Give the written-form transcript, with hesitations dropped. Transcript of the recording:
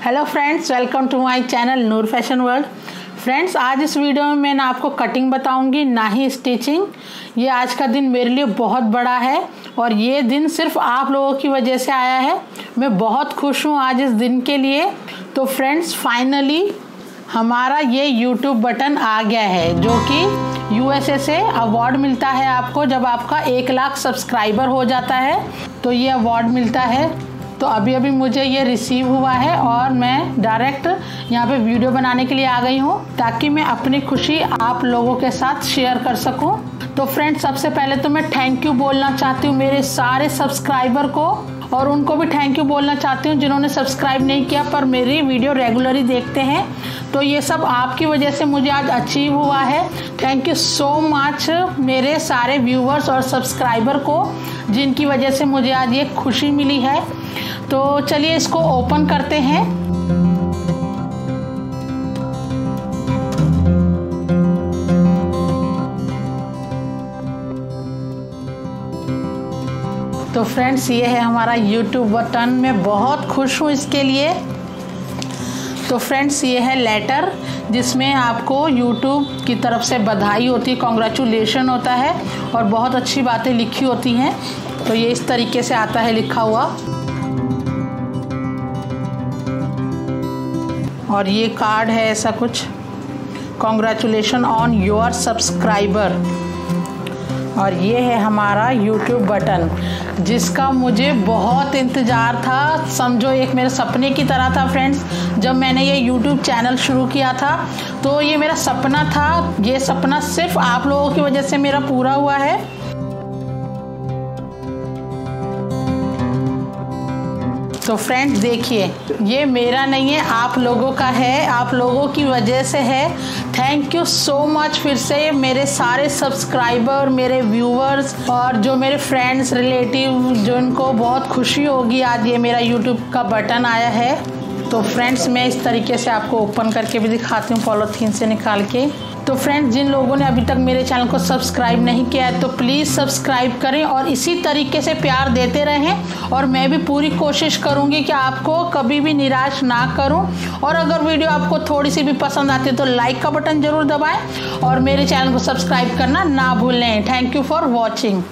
Hello friends, welcome to my channel Noor fashion world. Friends, आज इस video में मैं ना आपको कटिंग बताऊंगी, ना ही स्टिचिंग। ये आज का दिन मेरे लिए बहुत बड़ा है और ये दिन सिर्फ आप लोगों की वजह से आया है। मैं बहुत खुश हूँ आज इस दिन के लिए। तो फ्रेंड्स, फाइनली हमारा ये YouTube बटन आ गया है, जो कि USA से अवार्ड मिलता है आपको जब आपका 1 लाख सब्सक्राइबर हो जाता है, तो ये अवार्ड मिलता है। तो अभी मुझे ये रिसीव हुआ है और मैं डायरेक्ट यहाँ पे वीडियो बनाने के लिए आ गई हूँ, ताकि मैं अपनी खुशी आप लोगों के साथ शेयर कर सकूँ। तो फ्रेंड्स, सबसे पहले तो मैं थैंक यू बोलना चाहती हूँ मेरे सारे सब्सक्राइबर को, और उनको भी थैंक यू बोलना चाहती हूँ जिन्होंने सब्सक्राइब नहीं किया पर मेरी वीडियो रेगुलरली देखते हैं। तो ये सब आपकी वजह से मुझे आज अचीव हुआ है। थैंक यू सो मच मेरे सारे व्यूवर्स और सब्सक्राइबर को, जिनकी वजह से मुझे आज ये खुशी मिली है। तो चलिए इसको ओपन करते हैं। तो फ्रेंड्स, ये है हमारा YouTube बटन। मैं बहुत खुश हूँ इसके लिए। तो फ्रेंड्स, ये है लेटर जिसमें आपको YouTube की तरफ से बधाई होती है, कॉन्ग्रेचुलेशन होता है और बहुत अच्छी बातें लिखी होती हैं। तो ये इस तरीके से आता है लिखा हुआ, और ये कार्ड है ऐसा कुछ, कॉन्ग्रेचुलेशन ऑन योर सब्सक्राइबर। और ये है हमारा YouTube बटन, जिसका मुझे बहुत इंतज़ार था। समझो एक मेरे सपने की तरह था फ्रेंड्स। जब मैंने ये YouTube चैनल शुरू किया था तो ये मेरा सपना था। ये सपना सिर्फ आप लोगों की वजह से मेरा पूरा हुआ है। तो फ्रेंड्स देखिए, ये मेरा नहीं है, आप लोगों का है, आप लोगों की वजह से है। थैंक यू सो मच फिर से मेरे सारे सब्सक्राइबर, मेरे व्यूवर्स और जो मेरे फ्रेंड्स रिलेटिव, जो इनको बहुत खुशी होगी आज ये मेरा YouTube का बटन आया है। तो फ्रेंड्स, मैं इस तरीके से आपको ओपन करके भी दिखाती हूँ, पॉलीथीन से निकाल के। तो फ्रेंड्स, जिन लोगों ने अभी तक मेरे चैनल को सब्सक्राइब नहीं किया है तो प्लीज़ सब्सक्राइब करें और इसी तरीके से प्यार देते रहें। और मैं भी पूरी कोशिश करूंगी कि आपको कभी भी निराश ना करूं। और अगर वीडियो आपको थोड़ी सी भी पसंद आती है तो लाइक का बटन ज़रूर दबाएं और मेरे चैनल को सब्सक्राइब करना ना भूलें। Thank you for watching.